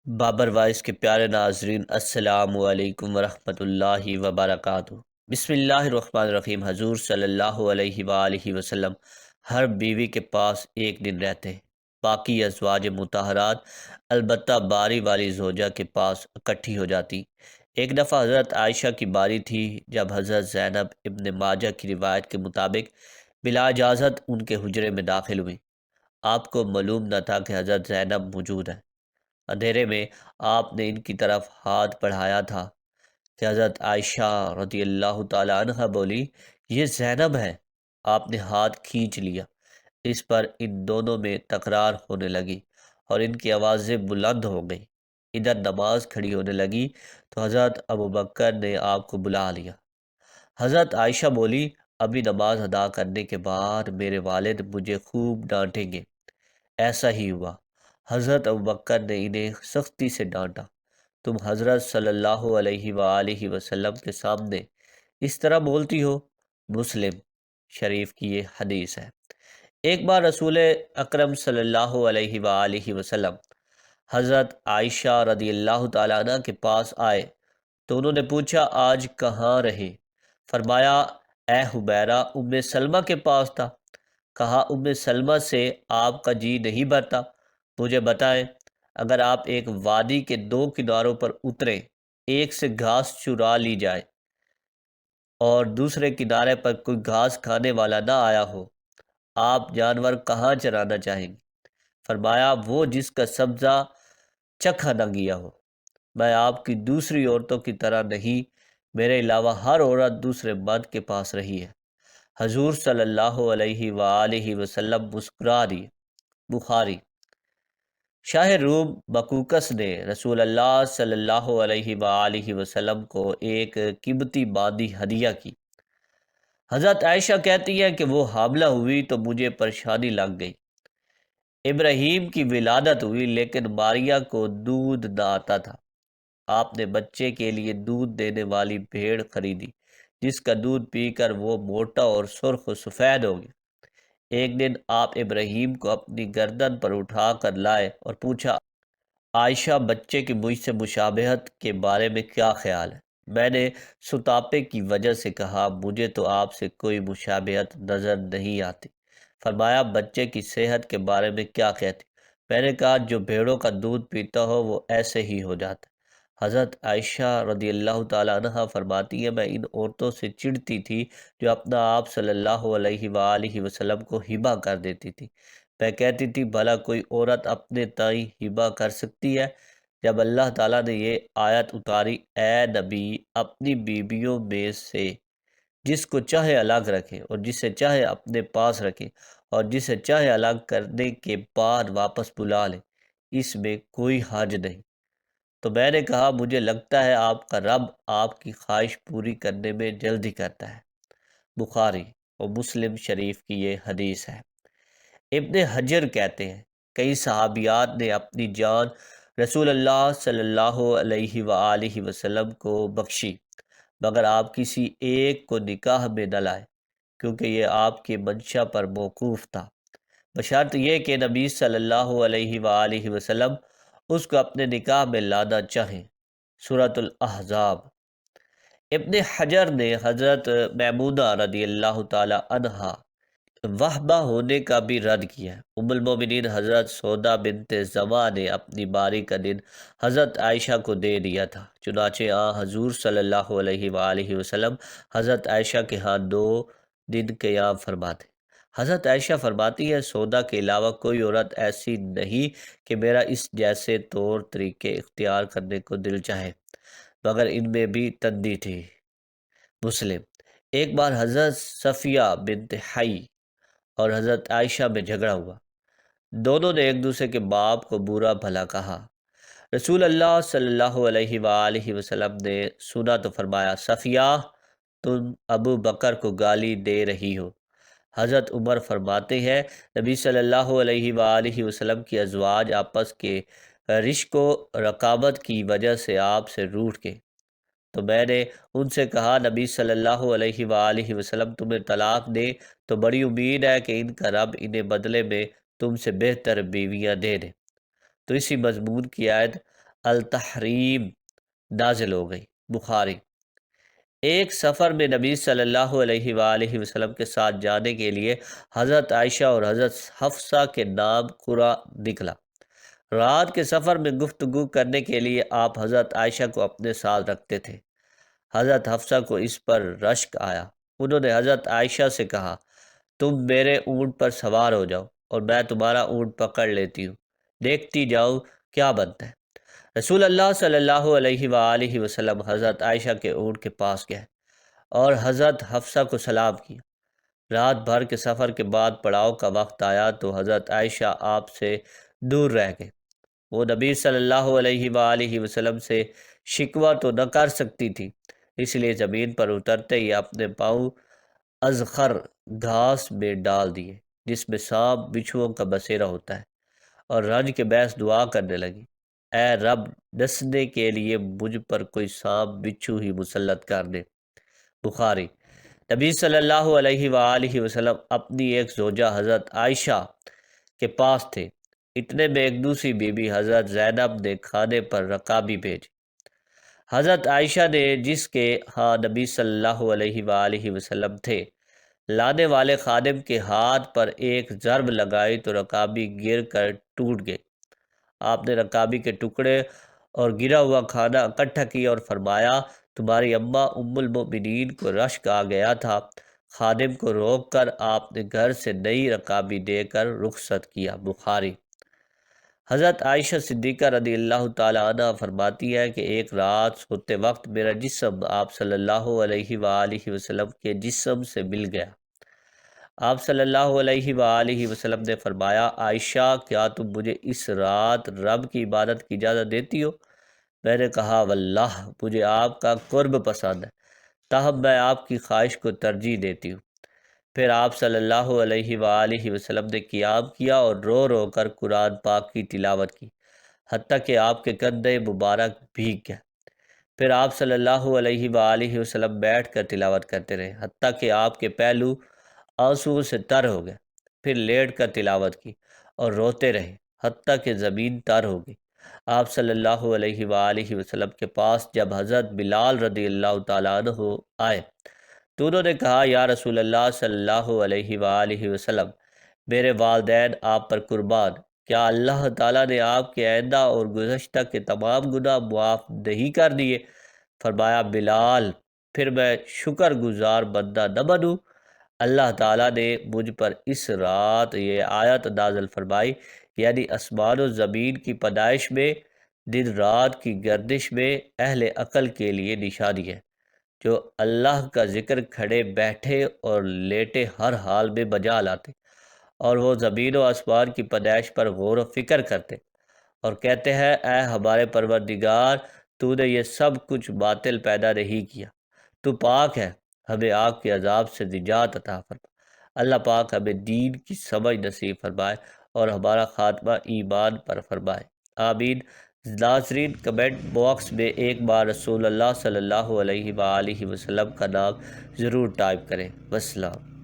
Babar voice کے پیارے ناظرین، السلام علیکم ورحمۃ اللہ وبرکاتہ۔ بسم اللہ الرحمن الرحیم۔ حضور صلی اللہ علیہ وآلہ وسلم ہر بیوی کے پاس ایک دن رہتے، باقی ازواج مطہرات البتہ باری والی زوجہ کے پاس اکٹھی ہو جاتی۔ ایک دفعہ حضرت عائشہ کی باری تھی، جب حضرت زینب ابن ماجہ کی روایت کے مطابق بلا اجازت ان کے حجرے میں داخل ہوئی۔ آپ کو معلوم نہ تھا کہ حضرت زینب موجود ہے۔ اندھیرے میں آپ نے ان کی طرف ہاتھ بڑھایا تھا کہ حضرت عائشہ رضی اللہ تعالی عنہ بولی، یہ زینب ہے۔ آپ نے ہاتھ کھینچ لیا۔ اس پر ان دونوں میں تکرار ہونے لگی اور ان کی آوازیں بلند ہو گئیں۔ ادھر نماز کھڑی ہونے لگی تو حضرت ابوبکر نے آپ کو بلا لیا۔ حضرت عائشہ بولی، ابھی نماز ادا کرنے کے بعد میرے والد مجھے خوب ڈانٹیں گے۔ ایسا ہی ہوا۔ حضرت ابوبکر نے انہیں سختی سے ڈانٹا، تم حضرت صلی اللہ علیہ وآلہ وسلم کے سامنے اس طرح بولتی ہو؟ مسلم شریف کی یہ حدیث ہے۔ ایک بار رسول اکرم صلی اللہ علیہ وآلہ وسلم حضرت عائشہ رضی اللہ تعالیٰ عنہ کے پاس آئے تو انہوں نے پوچھا، آج کہاں رہے؟ فرمایا، اے حبیرہ ام سلمہ کے پاس تھا۔ کہا، ام سلمہ سے آپ کا جی نہیں بھرتا؟ مجھے بتائیں، اگر آپ ایک وادی کے دو کناروں پر اتریں، ایک سے گھاس چرا لی جائے اور دوسرے کنارے پر کوئی گھاس کھانے والا نہ آیا ہو، آپ جانور کہاں چرانا چاہیں گے؟ فرمایا، وہ جس کا سبزہ چکھا نہ گیا ہو۔ میں آپ کی دوسری عورتوں کی طرح نہیں، میرے علاوہ ہر عورت دوسرے مرد کے پاس رہی ہے۔ حضور صلی اللہ علیہ وآلہ وسلم مسکرا دیے۔ بخاری۔ شاہ روم بکوکس نے رسول اللہ صلی اللہ علیہ وآلہ وسلم کو ایک قیمتی باندی ہدیہ کی۔ حضرت عائشہ کہتی ہیں کہ وہ حاملہ ہوئی تو مجھے پریشانی لگ گئی۔ ابراہیم کی ولادت ہوئی لیکن ماریا کو دودھ نہ آتا تھا۔ آپ نے بچے کے لیے دودھ دینے والی بھیڑ خریدی، جس کا دودھ پی کر وہ موٹا اور سرخ و سفید ہو گیا۔ ایک دن آپ ابراہیم کو اپنی گردن پر اٹھا کر لائے اور پوچھا، عائشہ بچے کی مجھ سے مشابہت کے بارے میں کیا خیال ہے؟ میں نے سطاپے کی وجہ سے کہا، مجھے تو آپ سے کوئی مشابہت نظر نہیں آتی۔ فرمایا، بچے کی صحت کے بارے میں کیا کہتی؟ میں نے کہا، جو بھیڑوں کا دودھ پیتا ہو وہ ایسے ہی ہو جاتا ہے۔ حضرت عائشہ رضی اللہ تعالیٰ عنہ فرماتی ہے، میں ان عورتوں سے چڑھتی تھی جو اپنا آپ صلی اللہ علیہ وآلہ وسلم کو ہبہ کر دیتی تھی۔ میں کہتی تھی، بھلا کوئی عورت اپنے تئیں ہبہ کر سکتی ہے؟ جب اللہ تعالیٰ نے یہ آیت اتاری، اے نبی اپنی بیویوں میں سے جس کو چاہے الگ رکھے اور جسے چاہے اپنے پاس رکھے اور جسے چاہے الگ کرنے کے بعد واپس بلا لے، اس میں کوئی حرج نہیں۔ تو میں نے کہا، مجھے لگتا ہے آپ کا رب آپ کی خواہش پوری کرنے میں جلدی کرتا ہے۔ بخاری اور مسلم شریف کی یہ حدیث ہے۔ ابن حجر کہتے ہیں، کئی صحابیات نے اپنی جان رسول اللہ صلی اللہ علیہ وآلہ وسلم کو بخشی، مگر آپ کسی ایک کو نکاح میں نہ لائے، کیونکہ یہ آپ کی منشا پر موقوف تھا، بشرط یہ کہ نبی صلی اللہ علیہ وآلہ وسلم اس کو اپنے نکاح میں لانا چاہیں۔ سورۃ الاحزاب۔ ابن حجر نے حضرت میمونہ رضی اللہ تعالی عنہا وہبہ ہونے کا بھی رد کیا ہے۔ ام المومنین حضرت سودا بنت زمع نے اپنی باری کا دن حضرت عائشہ کو دے دیا تھا، چنانچہ حضور صلی اللہ علیہ وآلہ وسلم حضرت عائشہ کے ہاں 2 دن قیام فرماتے۔ حضرت عائشہ فرماتی ہے، سودا کے علاوہ کوئی عورت ایسی نہیں کہ میرا اس جیسے طور طریقے اختیار کرنے کو دل چاہے، مگر ان میں بھی تندی تھی۔ مسلم۔ ایک بار حضرت صفیہ بنت حی اور حضرت عائشہ میں جھگڑا ہوا۔ دونوں نے ایک دوسرے کے باپ کو برا بھلا کہا۔ رسول اللہ صلی اللہ علیہ وآلہ وسلم نے سنا تو فرمایا، صفیہ، تم ابو بکر کو گالی دے رہی ہو۔ حضرت عمر فرماتے ہیں، نبی صلی اللہ علیہ وآلہ وسلم کی ازواج آپس کے رشک و رقابت کی وجہ سے آپ سے روٹھ گئے، تو میں نے ان سے کہا، نبی صلی اللہ علیہ وآلہ وسلم تمہیں طلاق دے تو بڑی امید ہے کہ ان کا رب انہیں بدلے میں تم سے بہتر بیویاں دے دے۔ تو اسی مضمون کی آیت التحریم نازل ہو گئی۔ بخاری۔ ایک سفر میں نبی صلی اللہ علیہ وآلہ وسلم کے ساتھ جانے کے لیے حضرت عائشہ اور حضرت حفصہ کے نام قرآن نکلا۔ رات کے سفر میں گفتگو کرنے کے لیے آپ حضرت عائشہ کو اپنے ساتھ رکھتے تھے۔ حضرت حفصہ کو اس پر رشک آیا۔ انہوں نے حضرت عائشہ سے کہا، تم میرے اونٹ پر سوار ہو جاؤ اور میں تمہارا اونٹ پکڑ لیتی ہوں، دیکھتی جاؤ کیا بنتا ہے۔ رسول اللہ صلی اللہ علیہ وآلہ وسلم حضرت عائشہ کے اونٹ کے پاس گئے اور حضرت حفصہ کو سلام کیا۔ رات بھر کے سفر کے بعد پڑاؤ کا وقت آیا تو حضرت عائشہ آپ سے دور رہ گئے۔ وہ نبی صلی اللہ علیہ وآلہ وسلم سے شکوہ تو نہ کر سکتی تھی، اس لیے زمین پر اترتے ہی اپنے پاؤں ازخر گھاس میں ڈال دیے جس میں سانپ بچھوؤں کا بسیرا ہوتا ہے، اور رنج کے باعث دعا کرنے لگی، اے رب، ڈسنے کے لیے مجھ پر کوئی سانپ بچھو ہی مسلط کر دے۔ بخاری۔ نبی صلی اللہ علیہ وآلہ وسلم اپنی ایک زوجہ حضرت عائشہ کے پاس تھے۔ اتنے میں ایک دوسری بیوی حضرت زینب نے کھانے پر رکابی بھیجی۔ حضرت عائشہ نے جس کے ہاں نبی صلی اللہ علیہ وآلہ وسلم تھے، لانے والے خادم کے ہاتھ پر ایک ضرب لگائی تو رکابی گر کر ٹوٹ گئی۔ آپ نے رکابی کے ٹکڑے اور گرا ہوا کھانا اکٹھا کیا اور فرمایا، تمہاری اماں ام المؤمنین کو رشک آ گیا تھا۔ خادم کو روک کر آپ نے گھر سے نئی رکابی دے کر رخصت کیا۔ بخاری۔ حضرت عائشہ صدیقہ رضی اللہ تعالیٰ عنہ فرماتی ہے کہ ایک رات سوتے وقت میرا جسم آپ صلی اللہ علیہ وآلہ وسلم کے جسم سے مل گیا۔ آپ صلی اللہ علیہ وآلہ وسلم نے فرمایا، عائشہ، کیا تم مجھے اس رات رب کی عبادت کی اجازت دیتی ہو؟ میں نے کہا، واللہ مجھے آپ کا قرب پسند ہے، تاہم میں آپ کی خواہش کو ترجیح دیتی ہوں۔ پھر آپ صلی اللہ علیہ وآلہ وسلم نے قیام کیا اور رو رو کر قرآن پاک کی تلاوت کی، حتیٰ کہ آپ کے کندھے مبارک بھیگ گئے۔ پھر آپ صلی اللہ علیہ وآلہ وسلم بیٹھ کر تلاوت کرتے رہے، حتیٰ کہ آپ کے پہلو آنسوؤں سے تر ہو گئے۔ پھر لیٹ کر تلاوت کی اور روتے رہے، حتیٰ کہ زمین تر ہو گئی۔ آپ صلی اللہ علیہ وآلہ وسلم کے پاس جب حضرت بلال رضی اللہ تعالیٰ عنہ آئے تو انہوں نے کہا، یا رسول اللہ صلی اللہ علیہ وآلہ وسلم، میرے والدین آپ پر قربان، کیا اللہ تعالیٰ نے آپ کے آئندہ اور گزشتہ کے تمام گناہ معاف نہیں کر دیے؟ فرمایا، بلال، پھر میں شکر گزار بندہ نہ بنوں؟ اللہ تعالیٰ نے مجھ پر اس رات یہ آیت نازل فرمائی، یعنی آسمان و زمین کی پیدائش میں، دن رات کی گردش میں اہل عقل کے لیے نشانی ہے، جو اللہ کا ذکر کھڑے بیٹھے اور لیٹے ہر حال میں بجا لاتے، اور وہ زمین و آسمان کی پیدائش پر غور و فکر کرتے اور کہتے ہیں، اے ہمارے پروردگار، تو نے یہ سب کچھ باطل پیدا نہیں کیا، تو پاک ہے، ہمیں آگ کے عذاب سے نجات عطا فرما۔ اللہ پاک ہمیں دین کی سمجھ نصیب فرمائے اور ہمارا خاتمہ ایمان پر فرمائے، آمین۔ ناظرین، کمنٹ باکس میں ایک بار رسول اللہ صلی اللہ علیہ وآلہ وسلم کا نام ضرور ٹائپ کریں۔ والسلام۔